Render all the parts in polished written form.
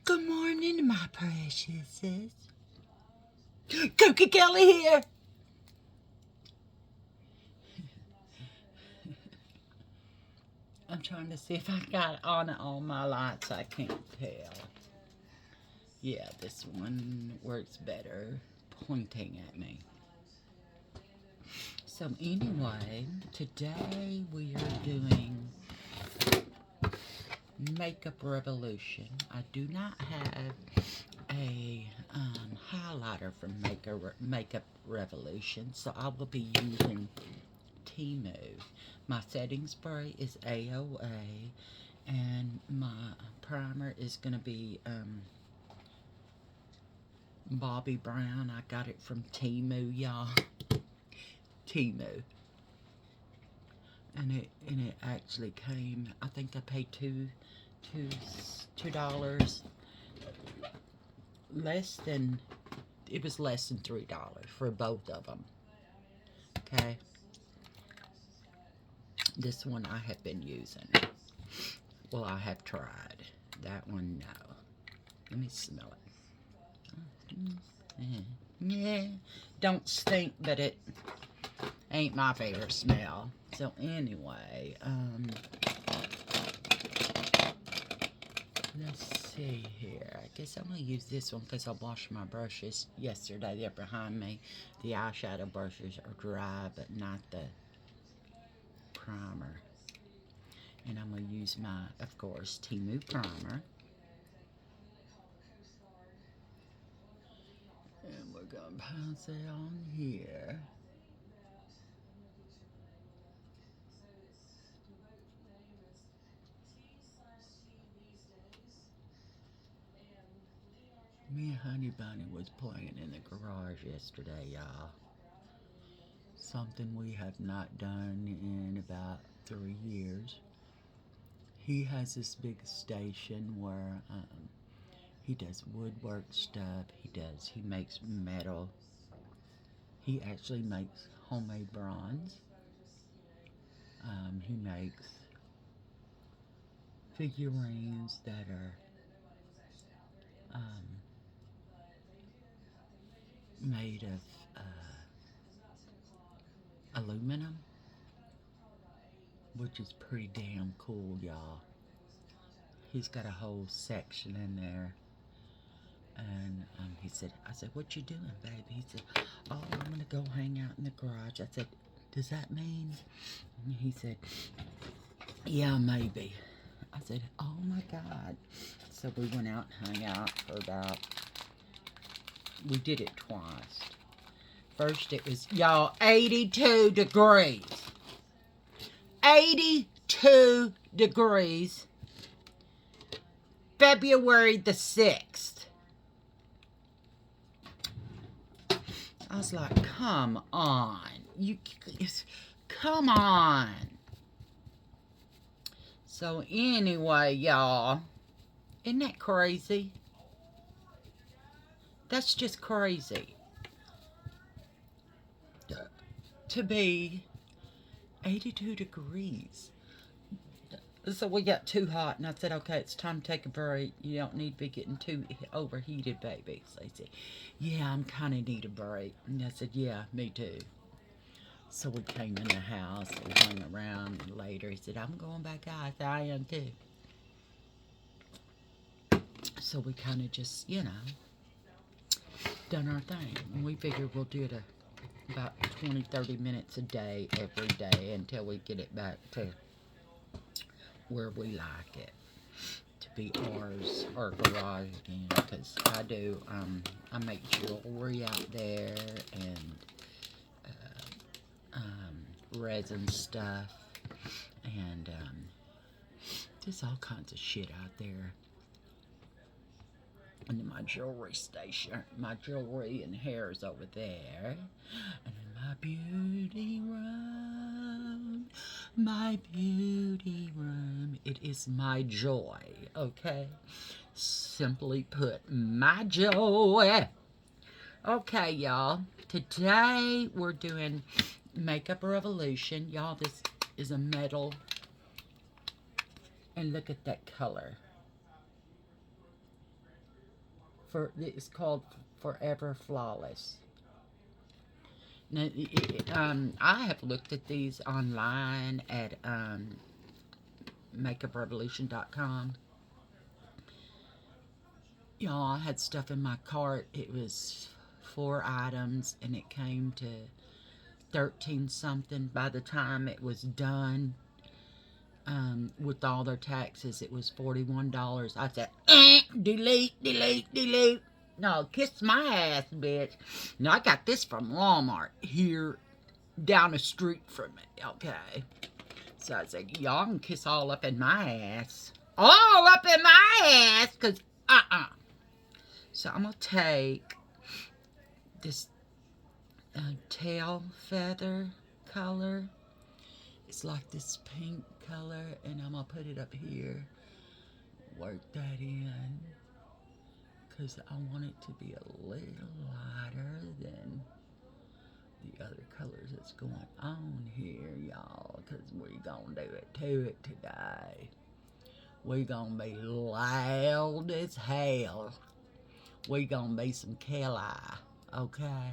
Good morning, my preciouses. Cookie Kelly here. I'm trying to see if I got on all my lights. I can't tell. Yeah, this one works better pointing at me. So anyway, today we are doing Makeup Revolution. I do not have a highlighter from Makeup Revolution, so I will be using Temu. My setting spray is AOA, and my primer is going to be Bobbi Brown. I got it from Temu, y'all. Temu. And it actually came, I think I paid $2 less than, it was less than $3 for both of them. Okay. This one I have been using. Well, I have tried. That one, no. Let me smell it. Yeah. Don't stink, but it ain't my favorite smell. So anyway, let's see here. I guess I'm going to use this one because I washed my brushes yesterday. They're behind me. The eyeshadow brushes are dry, but not the primer. And I'm going to use my, of course, Temu primer. And we're going to pass it on here. Me and Honey Bunny was playing in the garage yesterday, y'all. Something we have not done in about 3 years. He has this big station where he does woodwork stuff. He makes metal. He actually makes homemade bronze. He makes figurines that are made of aluminum, which is pretty damn cool, y'all. He's got a whole section in there. And he said, I said, what you doing, baby? He said, oh, I'm going to go hang out in the garage. I said, does that mean? And he said, yeah, maybe. I said, oh my God. So we went out and hung out for about, we did it twice. First it was, y'all, 82 degrees. 82 degrees. February the 6th. I was like, come on. Come on. So anyway, y'all, isn't that crazy? That's just crazy. To be 82 degrees. So we got too hot, and I said, okay, it's time to take a break. You don't need to be getting too overheated, baby. So he said, yeah, I'm kind of need a break. And I said, yeah, me too. So we came in the house, we hung around, and later he said, I'm going back out. I said, I am too. So we kind of just, done our thing. And we figured we'll do it about 20, 30 minutes a day, every day, until we get it back to where we like it to be ours, our garage again. Because I make jewelry out there and resin stuff and just all kinds of shit out there. And then my jewelry station, my jewelry and hair is over there. And then my beauty room, it is my joy, okay? Simply put, my joy. Okay, y'all, today we're doing Makeup Revolution. Y'all, this is a metal, and look at that color. It's called Forever Flawless. Now, I have looked at these online at MakeupRevolution.com. Y'all, I had stuff in my cart. It was 4 items, and it came to 13 something. By the time it was done, with all their taxes, it was $41. I said, delete, delete, delete. No, kiss my ass, bitch. Now, I got this from Walmart here down the street from me, okay? So I said, y'all can kiss all up in my ass. All up in my ass, because, So I'm going to take this tail feather color. It's like this pink color, and I'm going to put it up here. Work that in, because I want it to be a little lighter than the other colors that's going on here, y'all, because we're going to do it to it today. We're going to be loud as hell. We're going to be some Kelly, okay?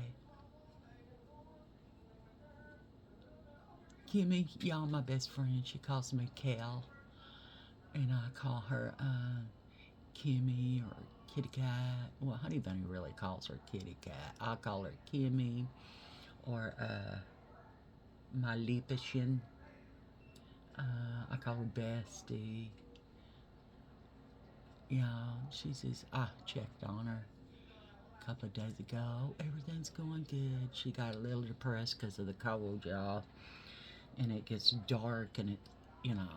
Kimmy, y'all, my best friend, she calls me Kel, and I call her Kimmy or Kitty Cat. Well, Honey Bunny really calls her Kitty Cat. I call her Kimmy or my Liebchen. I call her Bestie. Yeah, she says, I checked on her a couple of days ago. Everything's going good. She got a little depressed because of the cold, y'all. And it gets dark, and it, you know,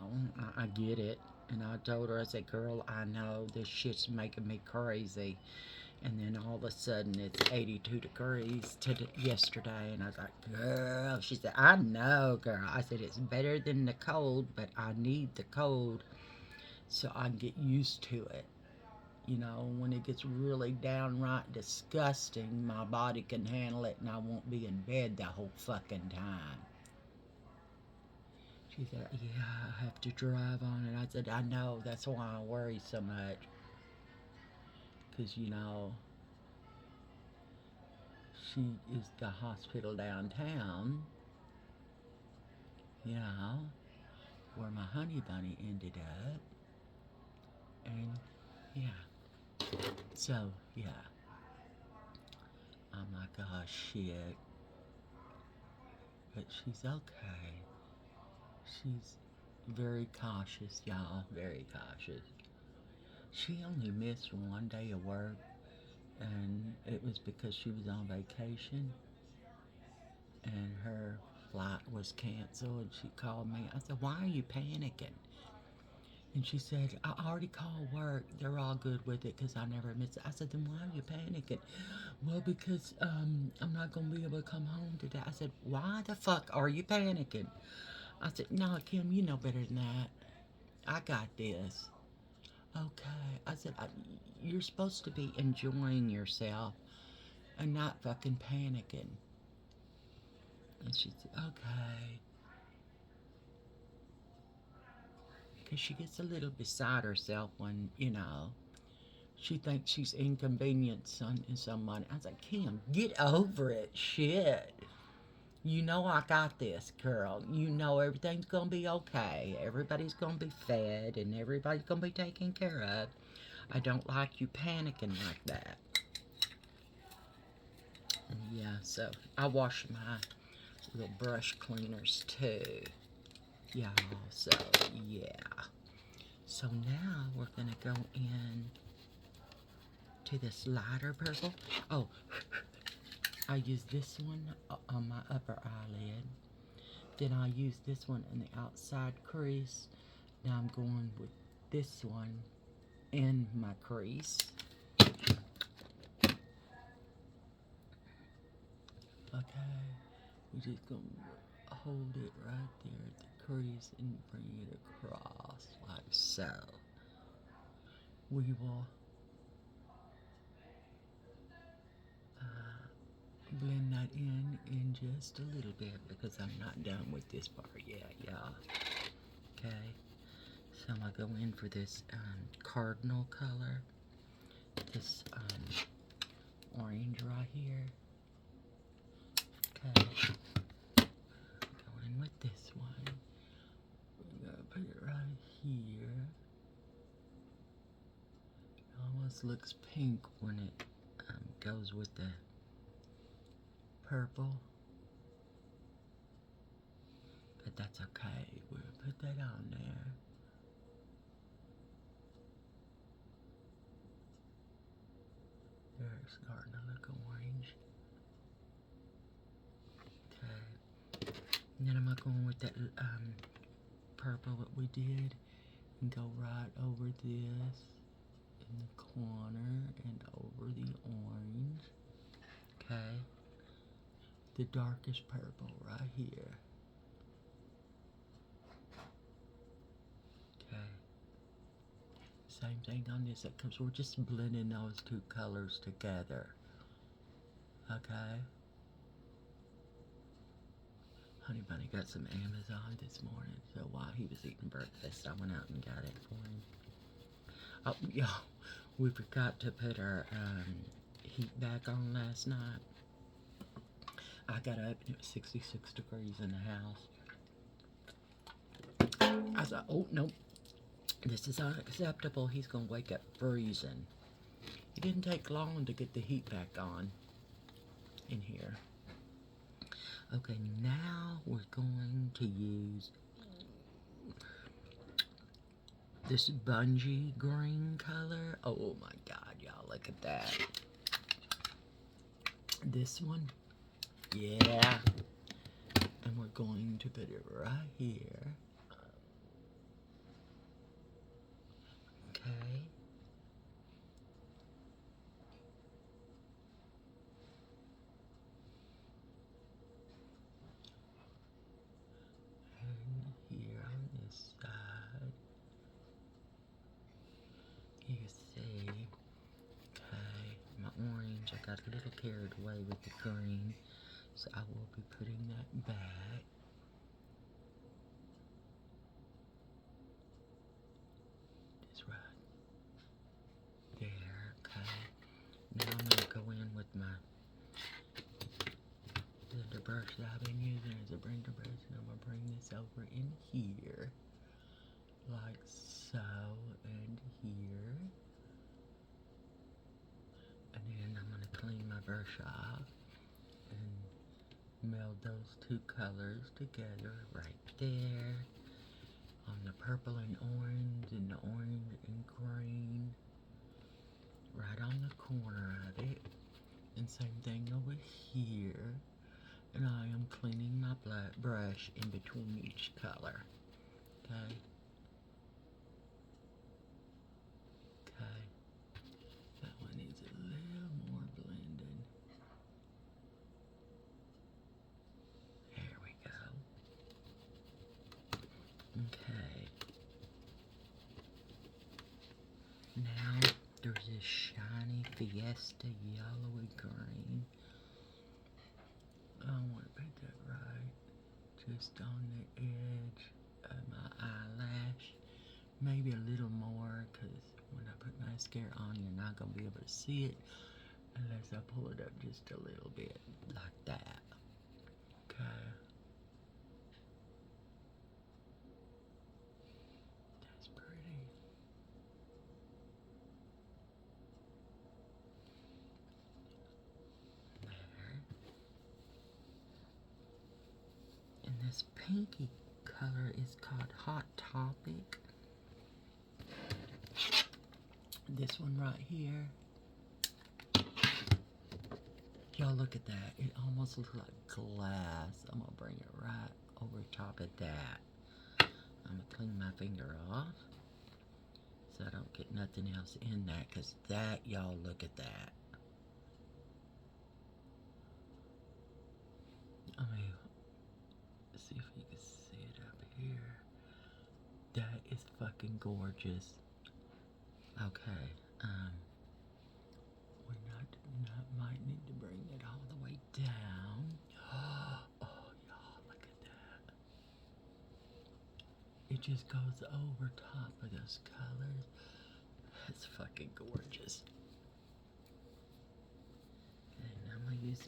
I get it. And I told her, I said, girl, I know this shit's making me crazy. And then all of a sudden, it's 82 degrees yesterday. And I was like, girl, she said, I know, girl. I said, it's better than the cold, but I need the cold so I can get used to it. You know, when it gets really downright disgusting, my body can handle it, and I won't be in bed the whole fucking time. She said, yeah, I have to drive on it. I said, I know, that's why I worry so much. Because, you know, she is the hospital downtown, you know, where my Honey Bunny ended up. And, yeah. So, yeah. I'm like, oh, shit. But she's okay. She's very cautious, y'all. Very cautious. She only missed one day of work, and it was because she was on vacation, and her flight was canceled, and she called me. I said, why are you panicking? And she said, I already called work. They're all good with it because I never miss it. I said, then why are you panicking? Well, because I'm not going to be able to come home today. I said, why the fuck are you panicking? I said, no, Kim, you know better than that. I got this. Okay. I said, you're supposed to be enjoying yourself and not fucking panicking. And she said, okay. Because she gets a little beside herself when, you know, she thinks she's inconvenienced someone. I was like, Kim, get over it. Shit. You know I got this, girl. You know everything's going to be okay. Everybody's going to be fed, and everybody's going to be taken care of. I don't like you panicking like that. Yeah, so I wash my little brush cleaners too. Y'all, so yeah. So now we're going to go in to this lighter purple. Oh, I use this one on my upper eyelid. Then I use this one in the outside crease. Now I'm going with this one in my crease. Okay, we're just going to hold it right there at the crease and bring it across like so. We will blend that in just a little bit because I'm not done with this part yet, y'all. Okay, so I'm going to go in for this cardinal color. this orange right here. Okay. Going with this one. We're gonna put it right here. It almost looks pink when it goes with the purple. But that's okay. We'll put that on there. There, it's starting to look orange. Okay. And then I'm going with that purple that we did and go right over this in the corner and over the orange. Okay. The darkest purple right here. Okay. Same thing on this side, because we're just blending those two colors together. Okay. Honey Bunny got some Amazon this morning, so while he was eating breakfast, I went out and got it for him. Oh, y'all, we forgot to put our heat back on last night. I got up and it was 66 degrees in the house. I thought, oh, no, this is unacceptable. He's going to wake up freezing. It didn't take long to get the heat back on in here. Okay, now we're going to use this bungee green color. Oh my God, y'all, look at that. This one, yeah. And we're going to put it right here. Okay. And here on this side. You see, okay, my orange, I got a little carried away with the green, so I will be putting that back. Just right there, okay. Now I'm going to go in with my the brush that I've been using as a blender brush, and I'm going to bring this over in here, like so, and here. And then I'm going to clean my brush off and meld those two colors together right there on the purple and orange and the orange and green right on the corner of it. And same thing over here. And I am cleaning my brush in between each color. Okay. Okay. That one needs a little more blending. There we go. Okay. Now there's this shiny Fiesta yellowy green. I want to put that right just on the edge of my eyelash. Maybe a little more, because when I put mascara on, you're not going to be able to see it unless I pull it up just a little bit, like that. Okay. That's pretty. There. And this pinky color is called Hot Topic. This one right here. Y'all look at that. It almost looks like glass. I'm going to bring it right over top of that. I'm going to clean my finger off so I don't get nothing else in that, because that, y'all look at that. I mean, see if you can see it up here. That is fucking gorgeous. Okay, we might need to bring it all the way down. Oh, y'all, look at that. It just goes over top of those colors. That's fucking gorgeous.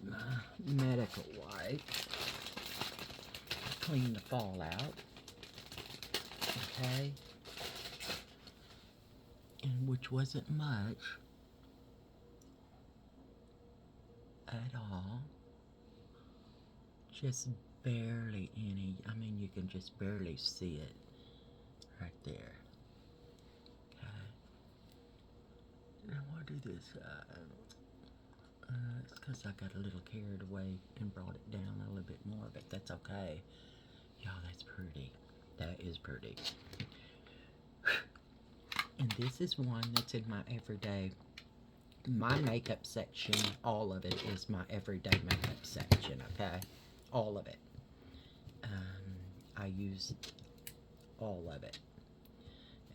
my medical wipe. Clean the fallout. Okay. And which wasn't much at all. Just barely any. I mean, you can just barely see it right there. Okay. Now what do this? It's because I got a little carried away and brought it down a little bit more, but that's okay. Y'all, that's pretty. That is pretty. And this is one that's in my everyday, my makeup section. All of it is my everyday makeup section, okay? All of it. I use all of it.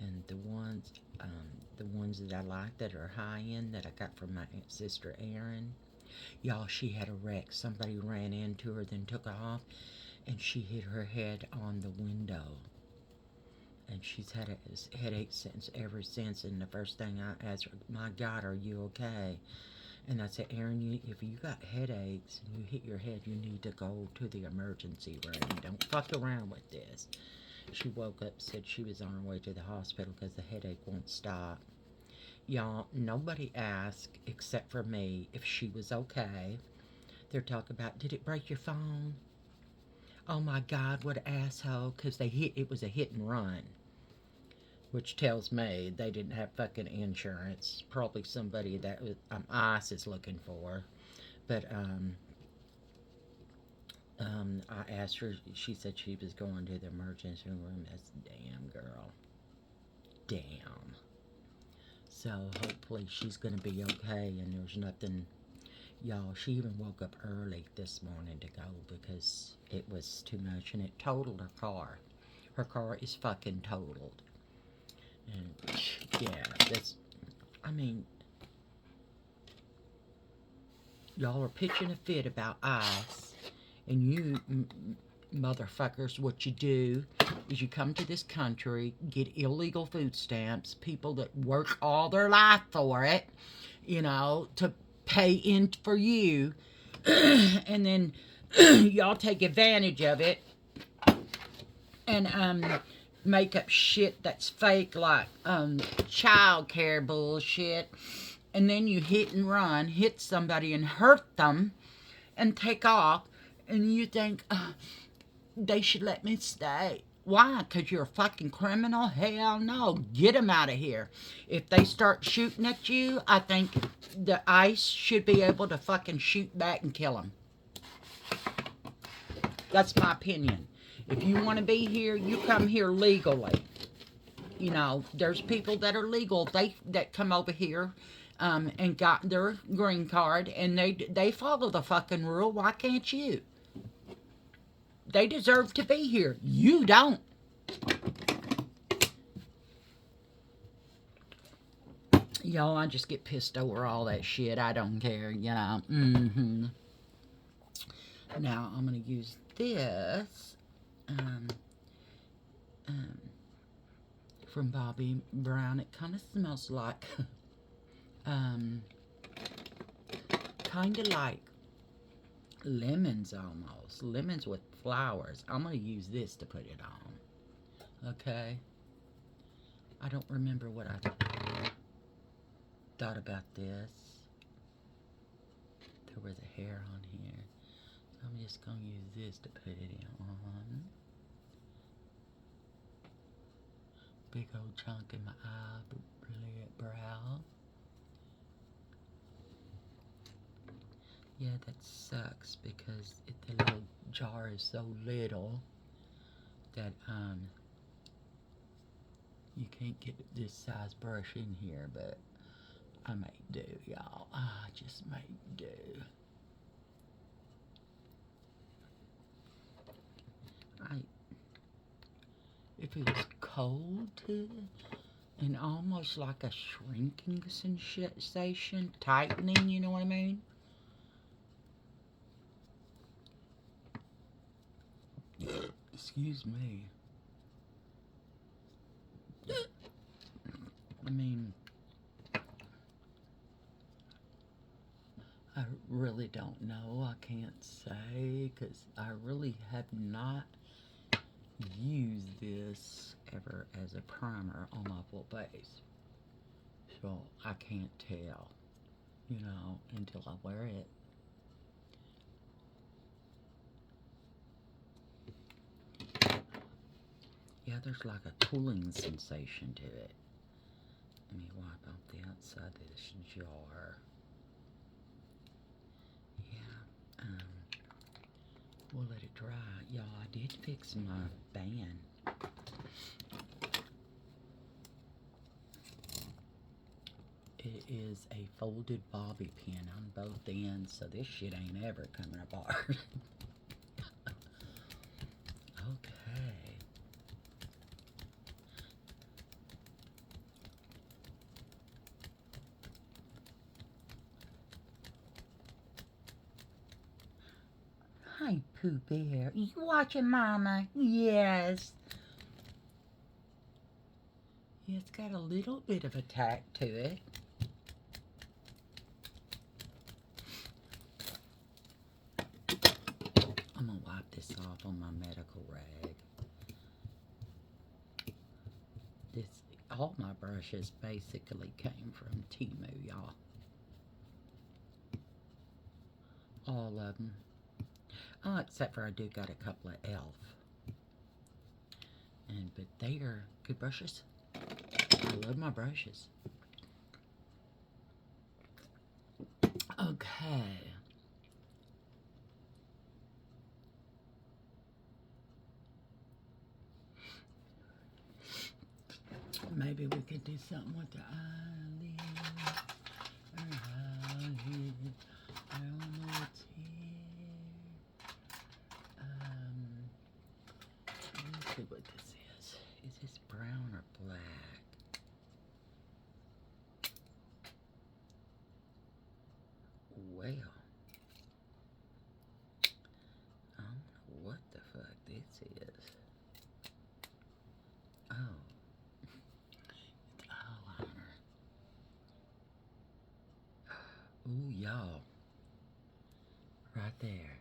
And the ones that I like that are high end that I got from my sister Erin, y'all, she had a wreck. Somebody ran into her, then took off, and she hit her head on the window. And she's had a headache ever since. And the first thing I asked her, my God, are you okay? And I said, Erin, if you got headaches and you hit your head, you need to go to the emergency room. Don't fuck around with this. She woke up, said she was on her way to the hospital because the headache won't stop. Y'all, nobody asked, except for me, if she was okay. They're talking about, did it break your phone? Oh my God, what an asshole, because it was a hit and run. Which tells me they didn't have fucking insurance. Probably somebody that ICE is looking for. But I asked her. She said she was going to the emergency room. That's damn, girl. Damn. So hopefully she's gonna be okay. And there's nothing. Y'all, she even woke up early this morning to go because it was too much, and it totaled her car. Her car is fucking totaled. And yeah, that's, I mean, y'all are pitching a fit about ICE, and you motherfuckers, what you do is you come to this country, get illegal food stamps, people that work all their life for it, you know, to pay in for you, and then y'all take advantage of it, and make up shit that's fake, like child care bullshit, and then you hit and run, hit somebody and hurt them, and take off, and you think they should let me stay. Why? Because you're a fucking criminal? Hell no. Get them out of here. If they start shooting at you, I think the ICE should be able to fucking shoot back and kill them. That's my opinion. If you want to be here, you come here legally. You know, there's people that are legal. That come over here and got their green card, and they follow the fucking rule. Why can't you? They deserve to be here. You don't. Y'all, I just get pissed over all that shit. I don't care, you know. Now, I'm going to use this from Bobbi Brown. It kind of smells like, kind of like lemons almost. Lemons with flowers. I'm going to use this to put it on. Okay? I don't remember what I thought about this. There was a hair on here. So I'm just going to use this to put it on. Big old chunk in my eyebrow. Yeah, that sucks because the little jar is so little that you can't get this size brush in here, but I may do, y'all. I just may do. If it was cold and almost like a shrinking sensation, tightening, you know what I mean? Excuse me. I mean, I really don't know. I can't say because I really have not used this ever as a primer on my full face. So I can't tell, until I wear it. Yeah, there's like a cooling sensation to it. Let me wipe out the outside of this jar. Yeah, we'll let it dry. Y'all, I did fix my band. It is a folded bobby pin on both ends, so this shit ain't ever coming apart. Okay. Hi, Pooh Bear. You watching Mama? Yes. It's got a little bit of a tack to it. I'm gonna wipe this off on my medical rag. All my brushes basically came from Temu, y'all. All of them. Oh, except for I do got a couple of e.l.f. But they are good brushes. I love my brushes. Okay. Maybe we could do something with the eyelid. I don't know what's here. Let's see what this is. Is this brown or black? Well, I don't know what the fuck this is. Oh, it's eyeliner. Ooh, y'all. Right there.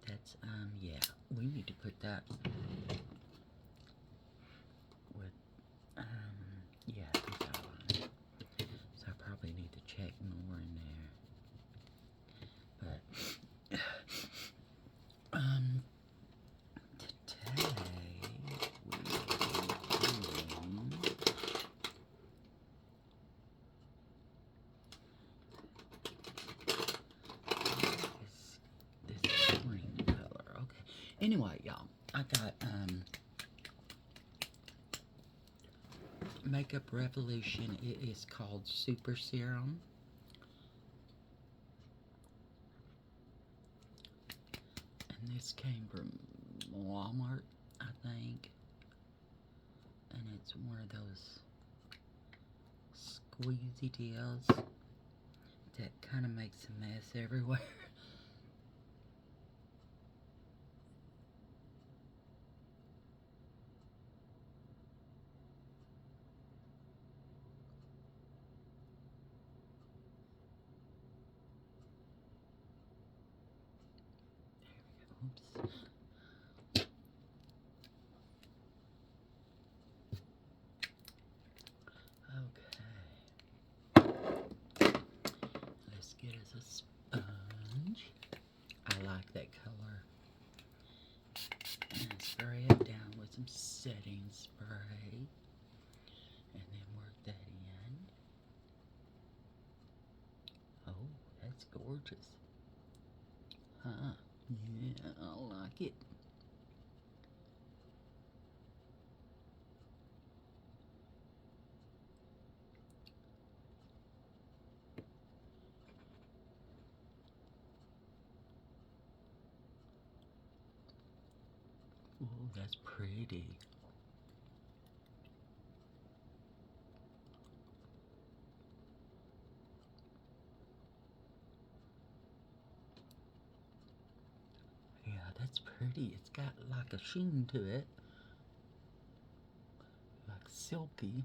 That's, yeah. We need to put that with, yeah, this eyeliner. So I probably need to check more in there. But, today we are doing this green color. Okay. Anyway, y'all, I got Makeup Revolution. It is called Super Serum. And this came from Walmart, I think. And it's one of those squeezy deals that kind of makes a mess everywhere. Oops. Okay. Let's get us a sponge. I like that color. And spray it down with some setting spray. And then work that in. Oh, that's gorgeous. Huh? Yeah, I like it. Oh, that's pretty. Yeah, that's pretty. It's got like a sheen to it. Like silky.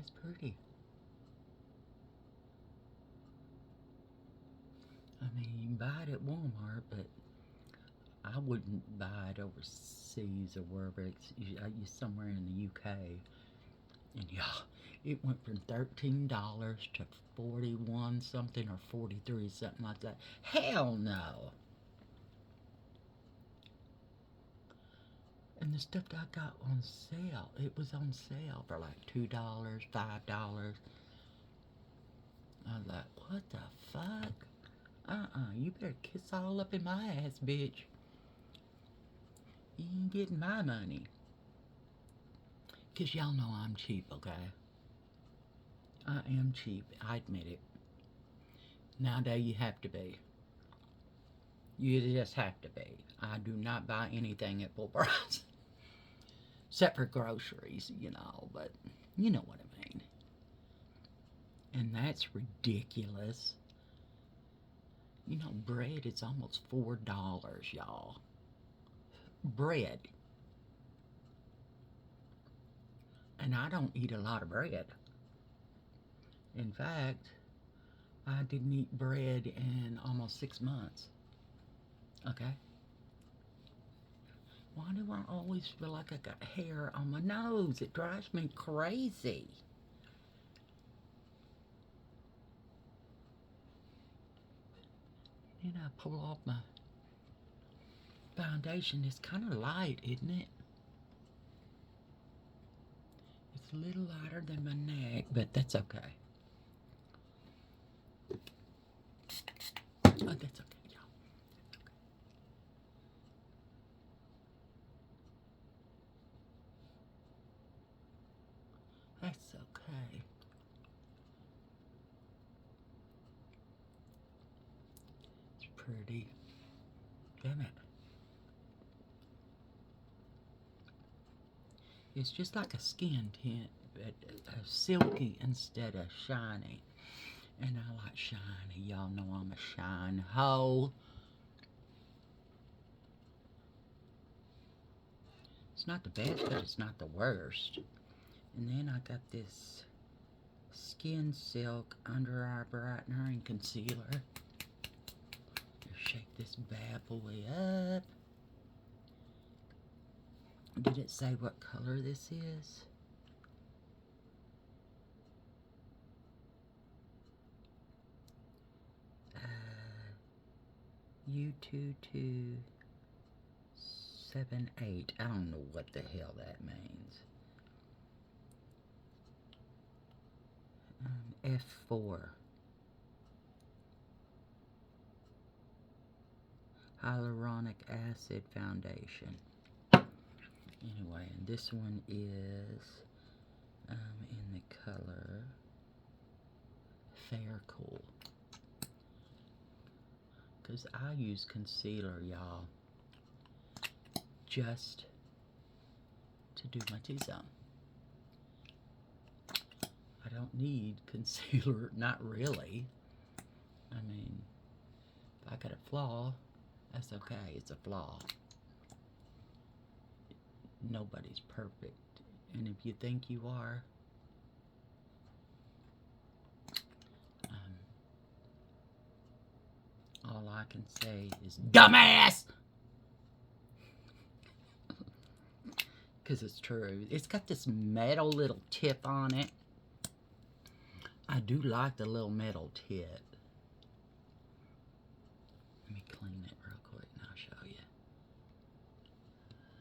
That's pretty. I mean, you can buy it at Walmart, but I wouldn't buy it overseas or wherever it's somewhere in the UK. And yeah, it went from $13 to 41 something or 43 something like that. Hell no. And the stuff that I got on sale, it was on sale for like $2, $5. I was like, what the fuck? You better kiss all up in my ass, bitch. You ain't getting my money. Because y'all know I'm cheap, okay? I am cheap. I admit it. Nowadays, you have to be. You just have to be. I do not buy anything at full price. Except for groceries, but you know what I mean. And that's ridiculous. Bread is almost $4, y'all. Bread. And I don't eat a lot of bread. In fact, I didn't eat bread in almost 6 months. Okay? Why do I always feel like I got hair on my nose? It drives me crazy. Then I pull off my foundation. It's kind of light, isn't it? It's a little lighter than my neck, but that's okay. Oh, that's okay, y'all. That's okay. It's pretty. Damn it. It's just like a skin tint, but silky instead of shiny. And I like shiny. Y'all know I'm a shine hoe. It's not the best, but it's not the worst. And then I got this Skin Silk Under Eye Brightener and Concealer. Shake this bad boy up. Did it say what color this is? U2278. I don't know what the hell that means. F4. Hyaluronic Acid Foundation. Anyway, and this one is in the color Fair Cool. Because I use concealer, y'all, just to do my T-zone. I don't need concealer, not really. I mean, if I got a flaw, that's okay, it's a flaw. Nobody's perfect. And if you think you are, all I can say is, dumbass! Because it's true. It's got this metal little tip on it. I do like the little metal tip. Let me clean it real quick and I'll show you.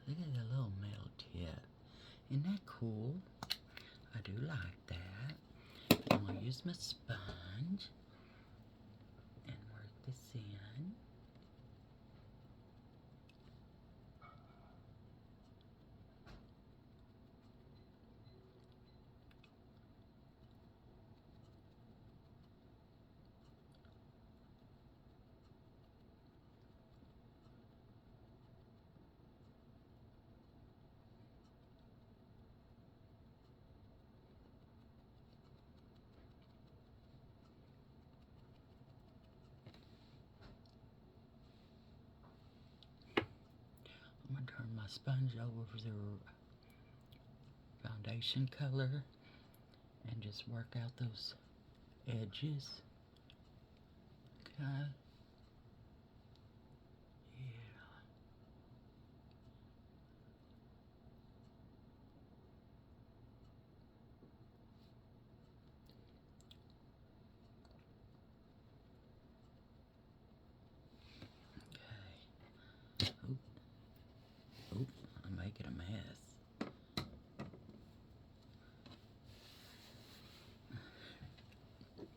Look at the little metal tip. Isn't that cool? I do like that. I'm going to use my sponge and work this in. I'm going to turn my sponge over the foundation color and just work out those edges. Okay. Yeah. Okay. Oop. Oop. I'm making a mess.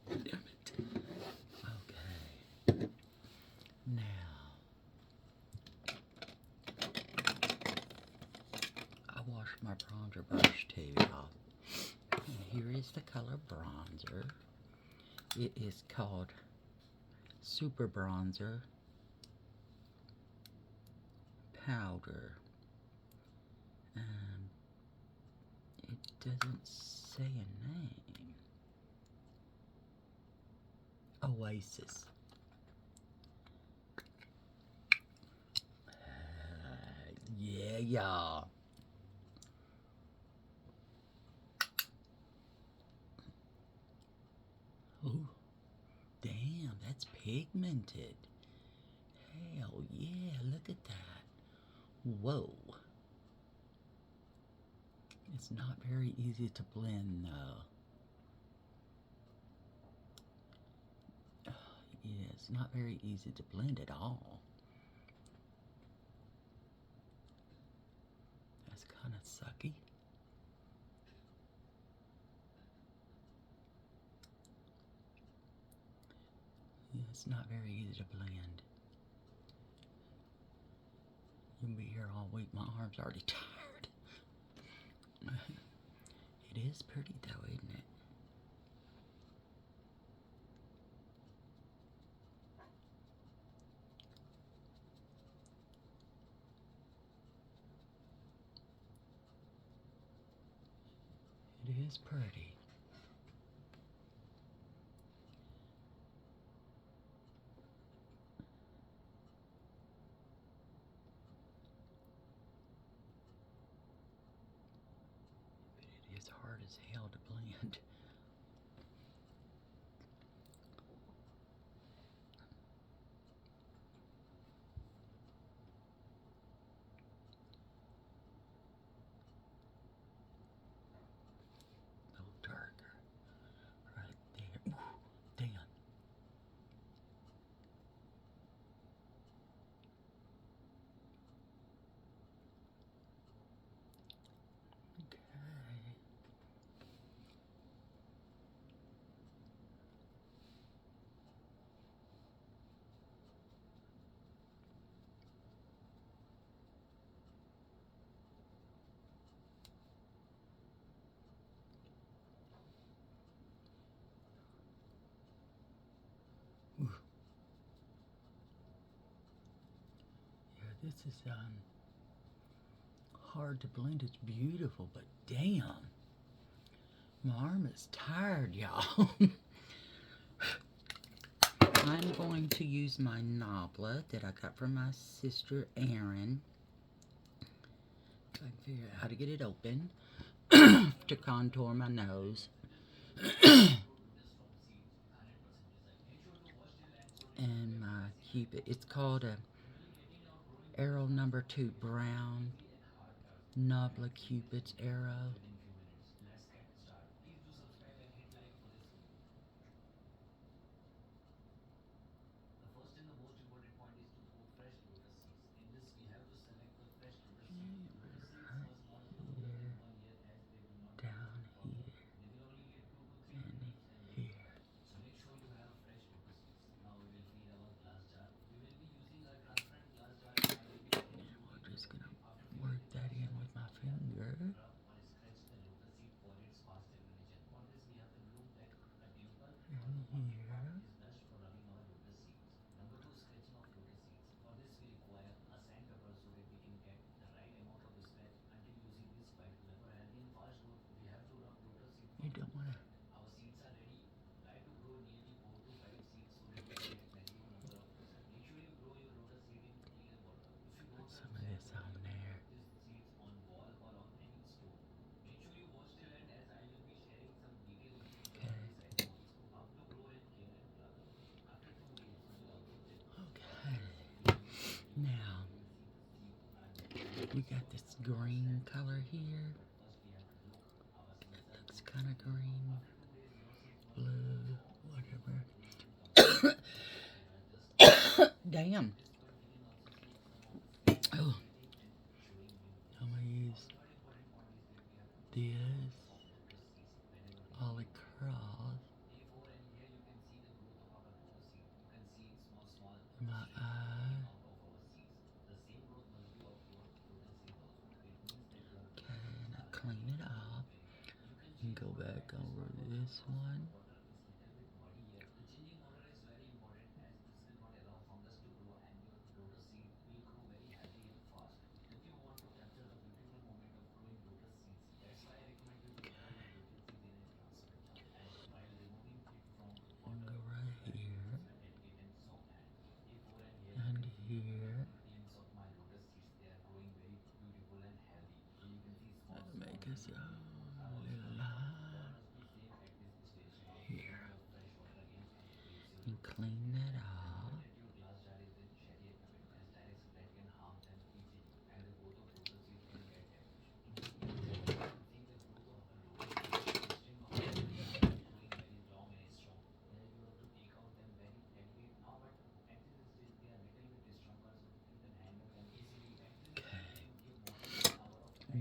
Damn it. Okay. Now, I washed my bronzer brush too, y'all. And here is the color bronzer. It is called Super Bronzer Powder. It doesn't say a name. Oasis. Yeah, y'all. Oh, damn, that's pigmented. Hell yeah, look at that. Whoa. It's not very easy to blend though. Yeah, it's not very easy to blend at all. That's kind of sucky. Yeah, it's not very easy to blend. You'll be here all week. My arm's already tired. It is pretty though, isn't it? It is pretty. But it is hard as hell to blend. A little darker. Right there. Ooh, damn. Okay. Ooh. Yeah, this is hard to blend. It's beautiful, but damn. My arm is tired, y'all. I'm going to use my Nabla that I got from my sister Erin. I can figure out how to get it open to contour my nose. And my Cupid. It's called a Arrow number 2 Brown Nabla Cupid's Arrow. Down here and here. And we're just gonna work that in with my finger. We got this green color here. It looks kind of green, blue, whatever. Damn. Oh, I'm gonna use this all across my eye. Okay, and I clean it off and go back over this one. And go right here and here. Make us a little line here and clean that off.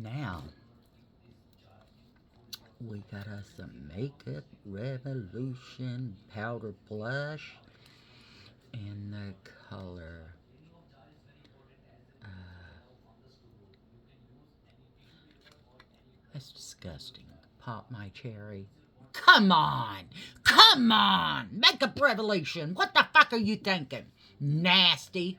Now we got us some Makeup Revolution powder blush in the color that's disgusting. Pop my cherry. Come on! Come on! Makeup Revolution! What the fuck are you thinking? Nasty.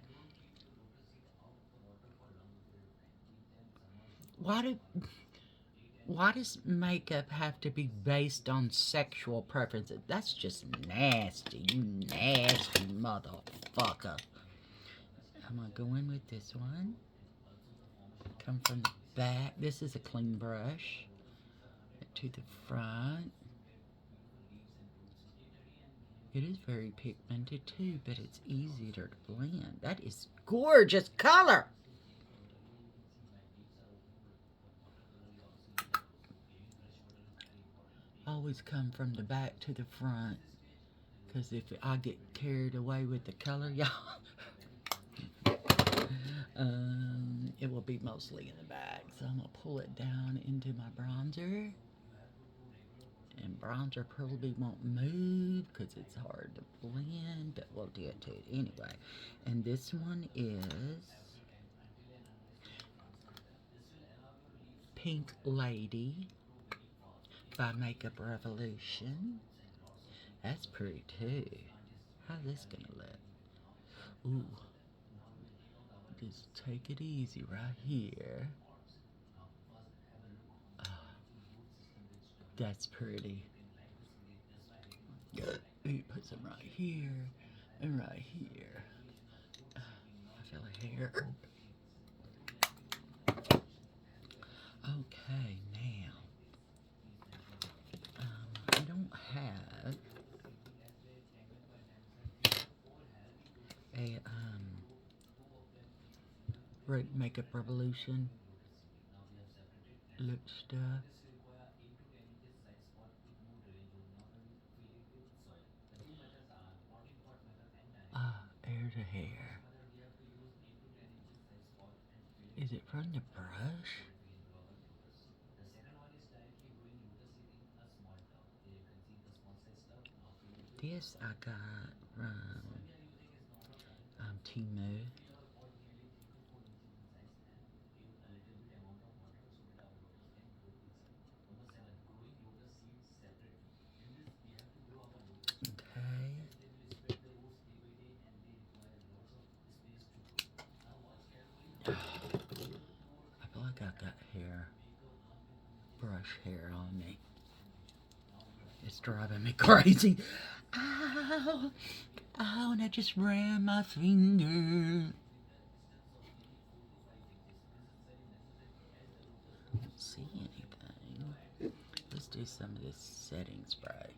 Why does makeup have to be based on sexual preferences? That's just nasty. You nasty motherfucker. I'm gonna go in with this one. Come from the back. This is a clean brush. To the front. It is very pigmented too, but it's easier to blend. That is gorgeous color. Always come from the back to the front, because if I get carried away with the color, y'all, it will be mostly in the back. So I'm gonna pull it down into my bronzer, and bronzer probably won't move because it's hard to blend, but we'll get to it anyway. And this one is Pink Lady by Makeup Revolution. That's pretty too. How's this gonna look? Ooh. Just take it easy right here. That's pretty. You put some right here and right here. I feel a hair. Okay, now I don't have a Makeup Revolution lip stuff. Air to hair. Is it from the brush? This I got from Temu. Okay. I feel like I've got brush hair on me. It's driving me crazy. Ow! Oh, and I just ran my finger. I don't see anything. Let's do some of this setting spray.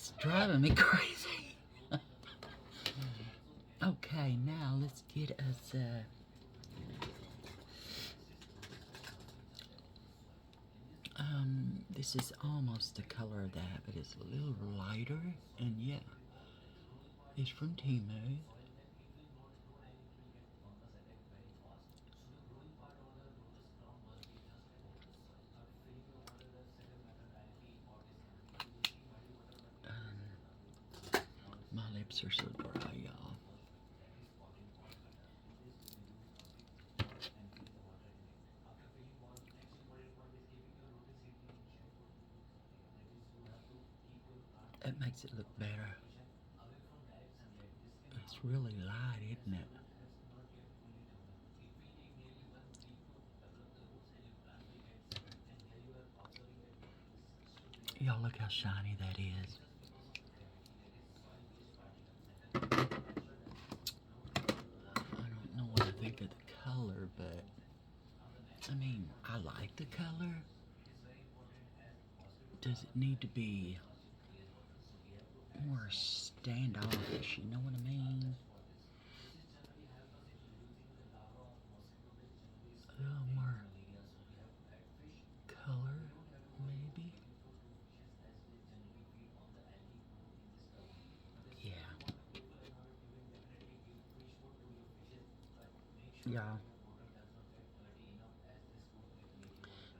It's driving me crazy. Okay, now let's get us this is almost the color of that, but it's a little lighter, and yeah, it's from Temu. My lips are so dry, y'all. That makes it look better. It's really light, isn't it? Y'all look how shiny that is. I don't know what I think of the color, but I mean, I like the color. Does it need to be more standoffish? You know what I mean? A little more color, maybe? Yeah. Yeah.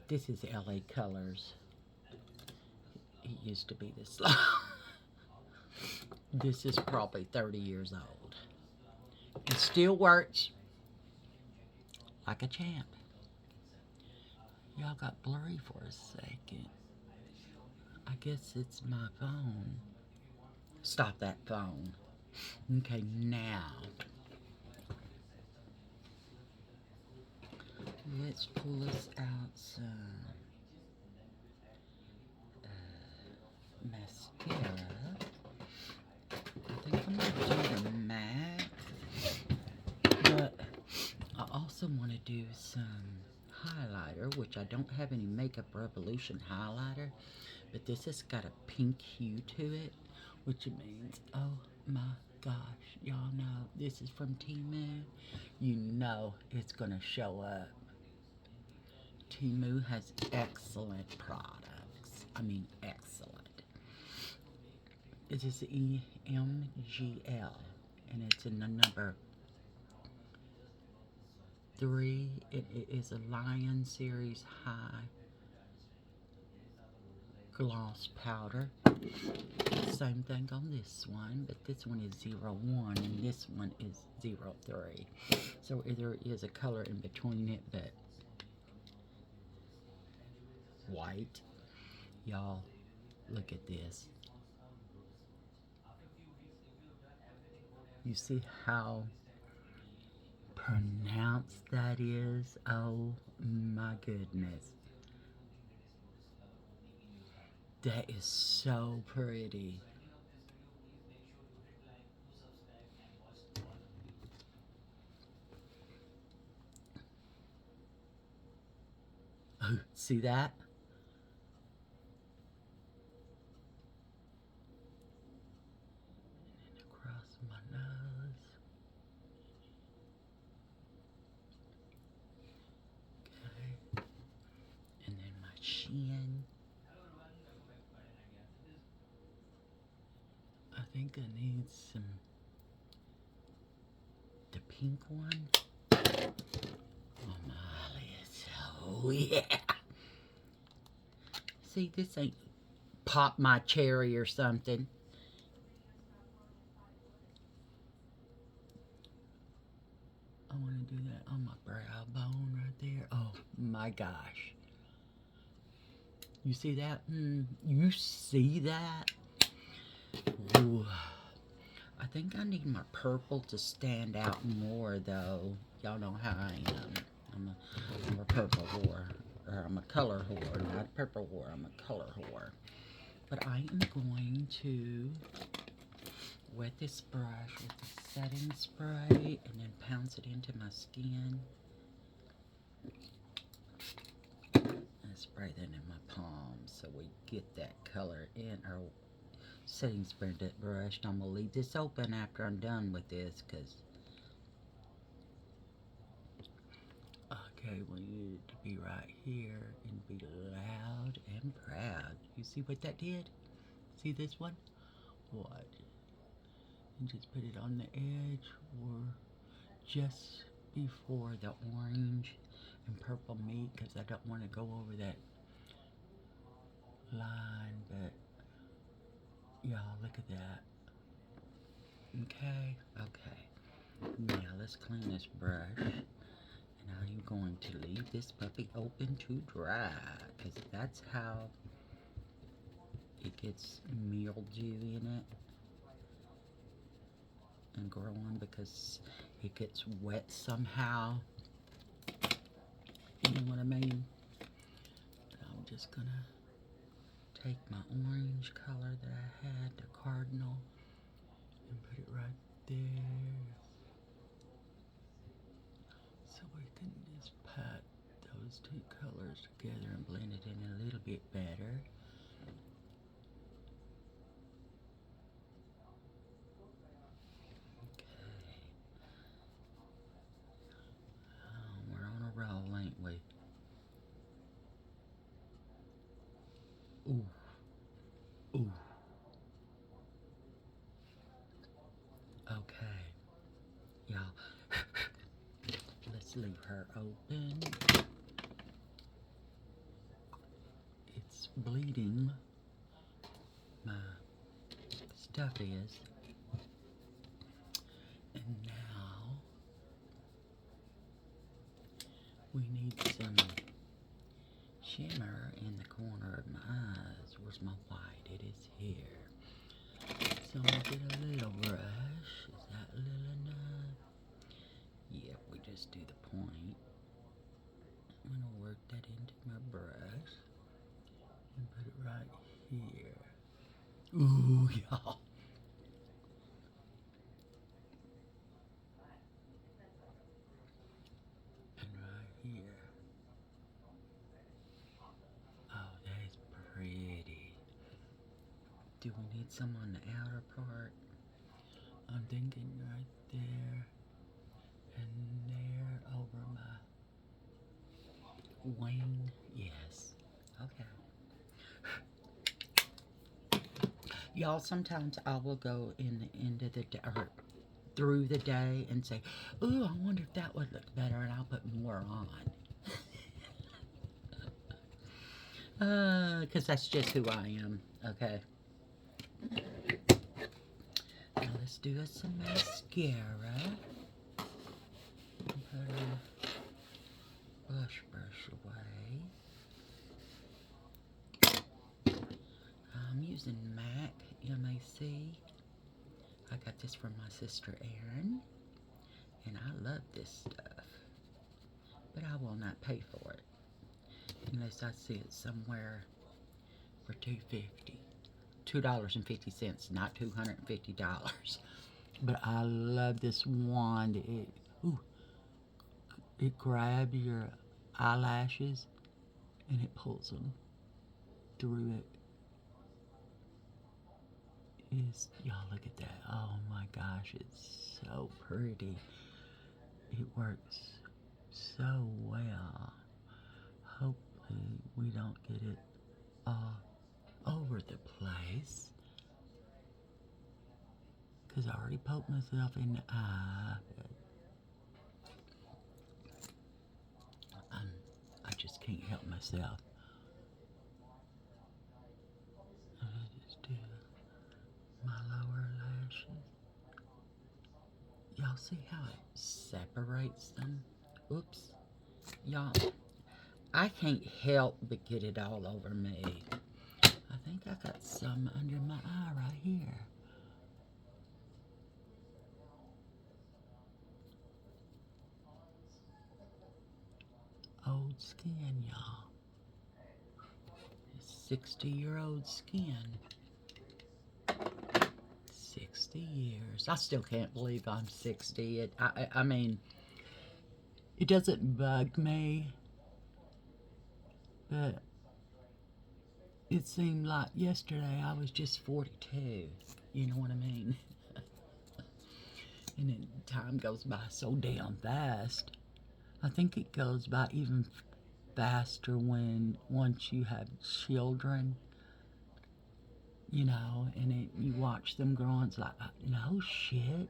This is LA Colors. It used to be this long. This is probably 30 years old. It still works like a champ. Y'all got blurry for a second. I guess it's my phone. Stop that phone. Okay, now let's pull this out some mascara. I think I'm gonna do the MAC, but I also want to do some highlighter, which I don't have any Makeup Revolution highlighter, but this has got a pink hue to it, which means, oh my gosh, y'all know this is from Temu. You know it's gonna show up. Temu has excellent products. I mean, excellent. It is EMGL, and it's in the number 3. It is a Lion Series High Gloss Powder. Same thing on this one, but this one is 01 and this one is 03. So there is a color in between it, but white. Y'all, look at this. You see how pronounced that is? Oh my goodness. That is so pretty. Oh, see that? And then across my nose. Okay. And then my chin. I think I need some, the pink one. Oh my eyelids. Oh yeah. See, this ain't pop my cherry or something. I want to do that on my brow bone right there. Oh my gosh. You see that? You see that? Ooh. I think I need my purple to stand out more, though. Y'all know how I am. I'm a purple whore. Or I'm a color whore. Not a purple whore. I'm a color whore. But I am going to wet this brush with the setting spray and then pounce it into my skin. And spray that in my palm so we get that color in our setting spray brush. I'm going to leave this open after I'm done with this, because okay, we need it to be right here and be loud and proud. You see what that did? See this one? What? And just put it on the edge or just before the orange and purple meat, because I don't want to go over that line, but y'all, look at that. Okay, now let's clean this brush, and I'm going to leave this puppy open to dry, because that's how it gets mildew in it and growing, because it gets wet somehow. You know what I mean? I'm just gonna take my orange color that I had, the cardinal, and put it right there. So we can just pat those two colors together and blend it in a little bit better. Okay. Oh, we're on a roll, ain't we? Ooh. Ooh. Okay. Y'all, let's leave her open. It's bleeding. My stuff is. And now we need some shimmer in the corner of my eyes. Where's my white? It is here. So I'll get a little brush. Is that little enough? Yep, we just do the point. I'm gonna work that into my brush and put it right here. Ooh, y'all. And right here. Oh, that's pretty. Do we need some on the outer part? I'm thinking right there and there over my wing. Yes. Okay. Y'all, sometimes I will go in the end of the day, or through the day, and say, ooh, I wonder if that would look better, and I'll put more on. Because that's just who I am. Okay. Now let's do some mascara. Put our blush brush away. I'm using MAC, M-A-C. I got this from my sister Erin, and I love this stuff, but I will not pay for it unless I see it somewhere for $2.50. $2.50, not $250. But I love this wand. It grabs your eyelashes and it pulls them through it. Y'all look at that. Oh my gosh, it's so pretty. It works so well. Hopefully we don't get it all over the place, because I already poked myself in the eye. I just can't help myself. I just do my lower lashes. Y'all see how it separates them? Oops. Y'all, I can't help but get it all over me. I think I got some under my eye right here. Old skin, y'all. 60-year-old skin. 60 years. I still can't believe I'm 60. I mean, it doesn't bug me, but it seemed like yesterday I was just 42. You know what I mean? And then time goes by so damn fast. I think it goes by even faster once you have children, you know, and you watch them grow, and it's like, no shit.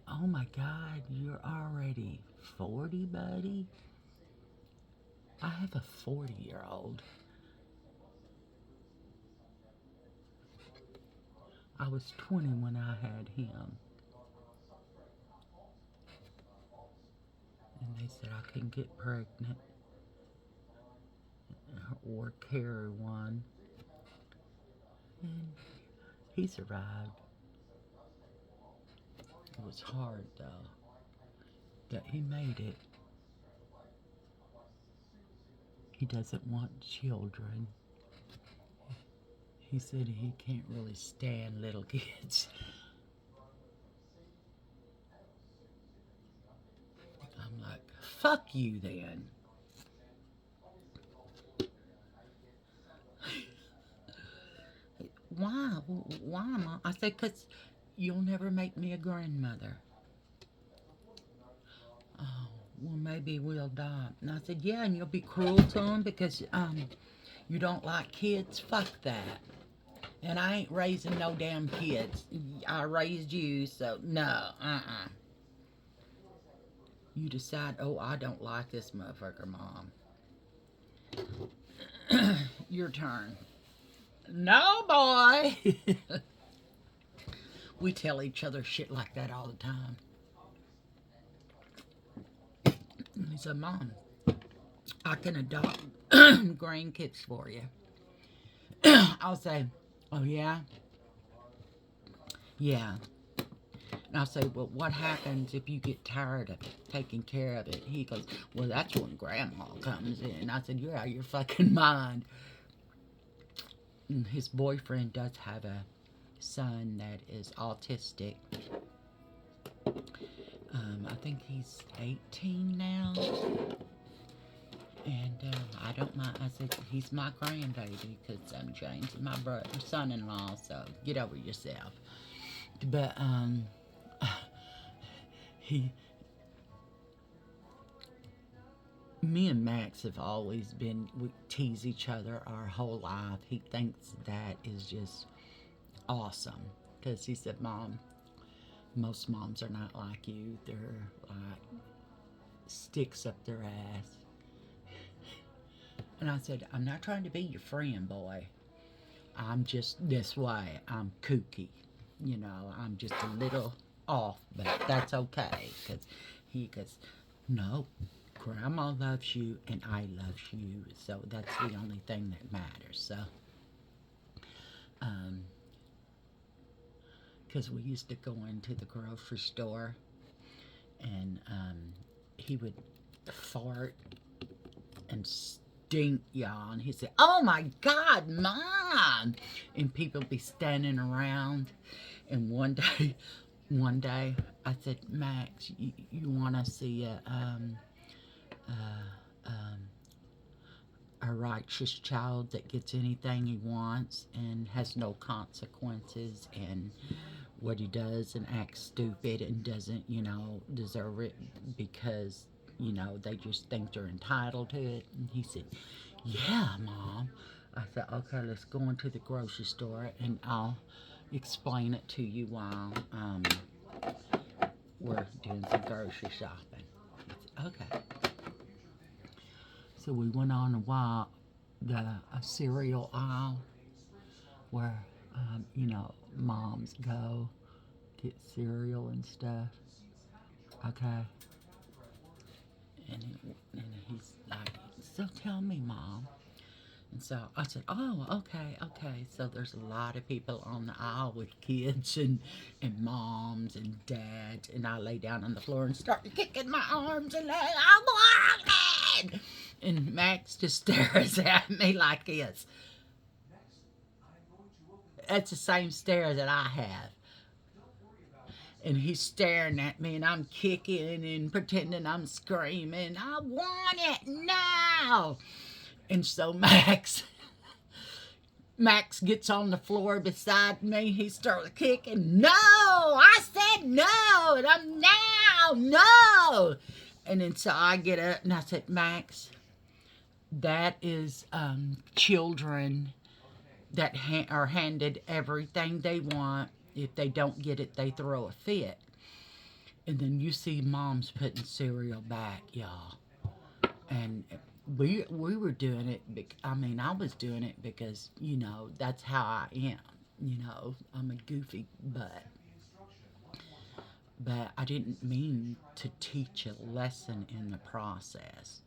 Oh my God, you're already 40, buddy? I have a 40-year-old. I was 20 when I had him. And they said I couldn't get pregnant or carry one. And he survived. It was hard, though, that he made it. He doesn't want children. He said he can't really stand little kids. I'm like, fuck you then. Why? Why, Mom? I said, because you'll never make me a grandmother. Oh, well, maybe we'll die. And I said, yeah, and you'll be cruel to them because you don't like kids? Fuck that. And I ain't raising no damn kids. I raised you, so no, You decide, oh, I don't like this motherfucker, Mom. Your turn. No, boy. We tell each other shit like that all the time. He said, Mom, I can adopt grandkids for you. I'll say, oh, yeah? Yeah. And I'll say, well, what happens if you get tired of it, taking care of it? He goes, well, that's when Grandma comes in. I said, you're out of your fucking mind. And his boyfriend does have a son that is autistic. I think he's 18 now. And I don't mind. I said, he's my grandbaby because James is my son-in-law, so get over yourself. But, me and Max have always we tease each other our whole life. He thinks that is just awesome. Because he said, Mom, most moms are not like you. They're like sticks up their ass. And I said, I'm not trying to be your friend, boy. I'm just this way. I'm kooky. You know, I'm just a little off, but that's okay. Because he goes, no, Grandma loves you and I love you. So that's the only thing that matters. So, because we used to go into the grocery store and he would fart and stink, y'all. And he said, oh my God, Mom! And people be standing around. And one day, I said, Max, you want to see a righteous child that gets anything he wants and has no consequences, and what he does and acts stupid and doesn't, you know, deserve it because, you know, they just think they're entitled to it. And he said, yeah, Mom. I said, okay, let's go into the grocery store and I'll explain it to you while we're doing some grocery shopping. I said, okay. So we went on a cereal aisle where, you know, moms go get cereal and stuff. Okay. And he's like, so tell me, Mom. And so I said, oh, okay. So there's a lot of people on the aisle with kids and moms and dads. And I lay down on the floor and started kicking my arms and legs. I want it! And Max just stares at me like this. That's the same stare that I have. And he's staring at me, and I'm kicking and pretending I'm screaming, I want it now! And so Max Max gets on the floor beside me. He starts kicking. No, I said no, and I'm now, no. And then so I get up and I said, Max, that is children that are handed everything they want. If they don't get it, they throw a fit. And then you see moms putting cereal back, y'all. And we were doing it. I mean, I was doing it because that's how I am. I'm a goofy butt. But I didn't mean to teach a lesson in the process.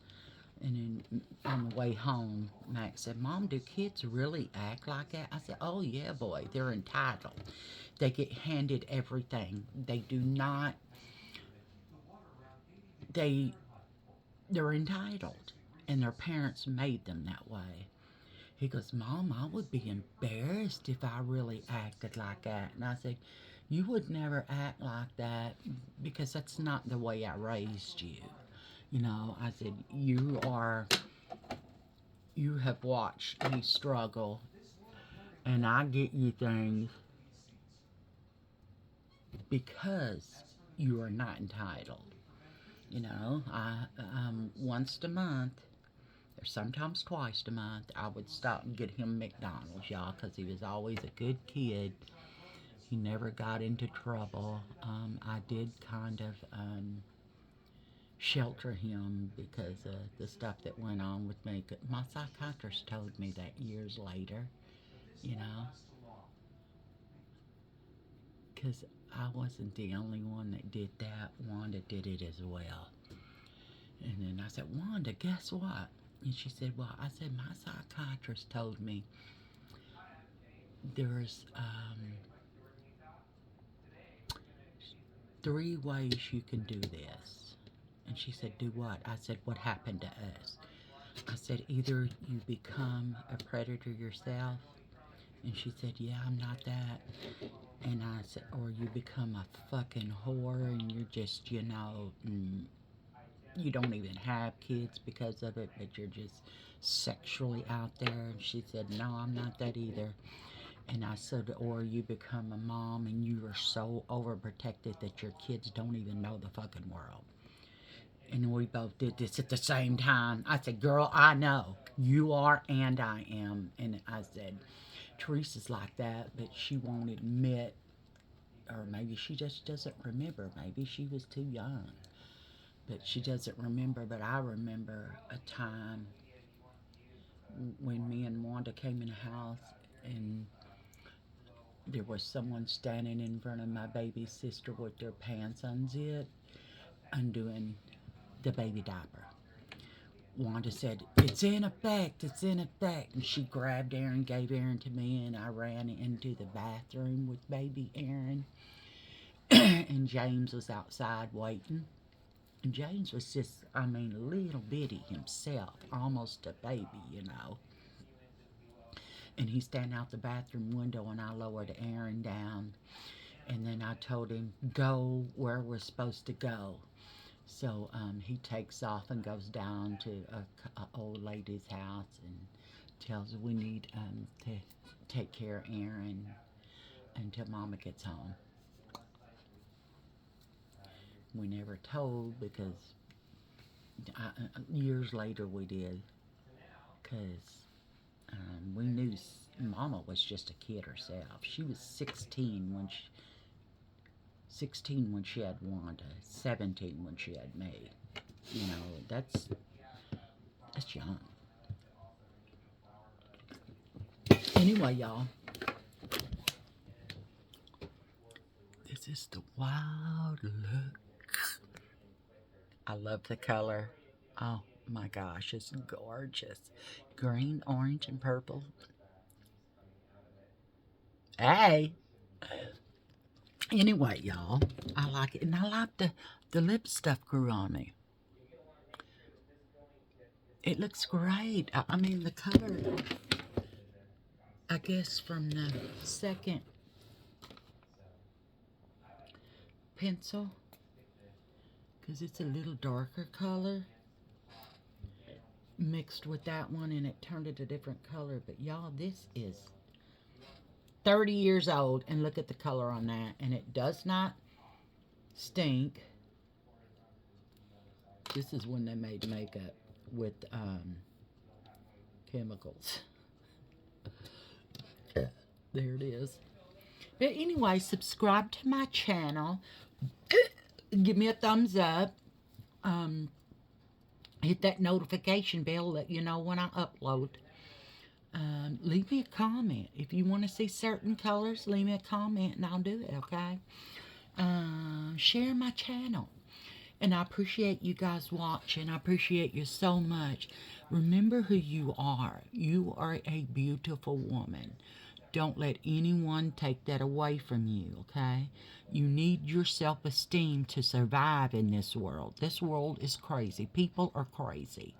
And then on the way home, Max said, Mom, do kids really act like that? I said, oh, yeah, boy, they're entitled. They get handed everything. They do not, they're entitled. And their parents made them that way. He goes, Mom, I would be embarrassed if I really acted like that. And I said, you would never act like that because that's not the way I raised you. I said, you have watched me struggle, and I get you things because you are not entitled. I once a month, or sometimes twice a month, I would stop and get him McDonald's, y'all, because he was always a good kid. He never got into trouble. I did kind of shelter him because of the stuff that went on with me. My psychiatrist told me that years later, because I wasn't the only one that did that. Wanda did it as well. And then I said, Wanda, guess what? And she said, well, I said, my psychiatrist told me there's 3 ways you can do this. And she said, do what? I said, what happened to us? I said, either you become a predator yourself. And she said, yeah, I'm not that. And I said, or you become a fucking whore and you're just, you don't even have kids because of it, but you're just sexually out there. And she said, no, I'm not that either. And I said, or you become a mom and you are so overprotected that your kids don't even know the fucking world. And we both did this at the same time. I said, girl, I know. You are and I am. And I said, Teresa's like that, but she won't admit, or maybe she just doesn't remember. Maybe she was too young. But she doesn't remember. But I remember a time when me and Wanda came in the house and there was someone standing in front of my baby sister with their pants unzipped, undoing the baby diaper. Wanda said, it's in effect, it's in effect. And she grabbed Aaron, gave Aaron to me, and I ran into the bathroom with baby Aaron. And James was outside waiting. And James was just, little bitty himself, almost a baby, And he's standing out the bathroom window, and I lowered Aaron down. And then I told him, go where we're supposed to go. So he takes off and goes down to a old lady's house and tells her we need to take care of Aaron until Mama gets home. We never told because years later we did, because we knew Mama was just a kid herself. She was 16 when she had Wanda, 17 when she had me. That's young. Anyway, y'all, this is the Wild Look. I love the color. Oh my gosh, it's gorgeous. Green, orange, and purple. Hey! Anyway, y'all, I like it. And I like the lip stuff grew on me. It looks great. The color, I guess from the second pencil, because it's a little darker color, mixed with that one, and it turned it a different color. But y'all, this is 30 years old, and look at the color on that. And it does not stink. This is when they made makeup with chemicals. There it is. But anyway, subscribe to my channel. Give me a thumbs up. Hit that notification bell, let you know when I upload. Leave me a comment. If you want to see certain colors, leave me a comment and I'll do it, okay? Share my channel. And I appreciate you guys watching. I appreciate you so much. Remember who you are. You are a beautiful woman. Don't let anyone take that away from you, okay? You need your self-esteem to survive in this world. This world is crazy. People are crazy.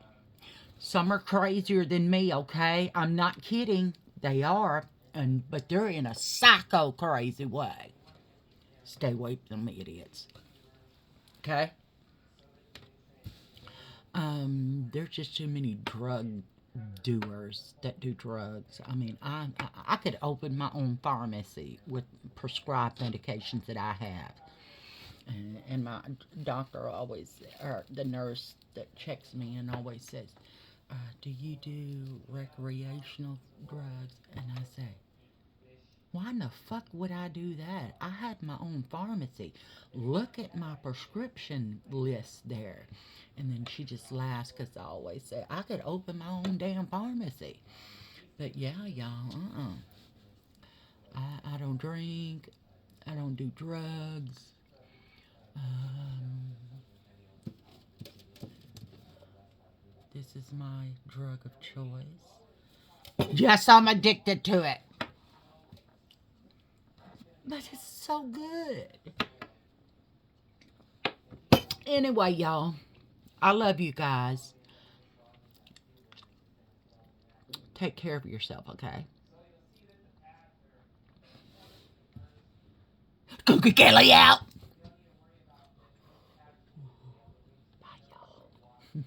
Some are crazier than me, okay? I'm not kidding. They are, but they're in a psycho crazy way. Stay away from them idiots. Okay? There's just too many drug doers that do drugs. I mean, I could open my own pharmacy with prescribed medications that I have. And my doctor always, or the nurse that checks me in always says, do you do recreational drugs? And I say, why in the fuck would I do that? I have my own pharmacy. Look at my prescription list there. And then she just laughs because I always say, I could open my own damn pharmacy. But yeah, y'all, I don't drink. I don't do drugs. This is my drug of choice. Yes, I'm addicted to it. But it's so good. Anyway, y'all, I love you guys. Take care of yourself, okay? Cookie Kelly out. Bye, y'all.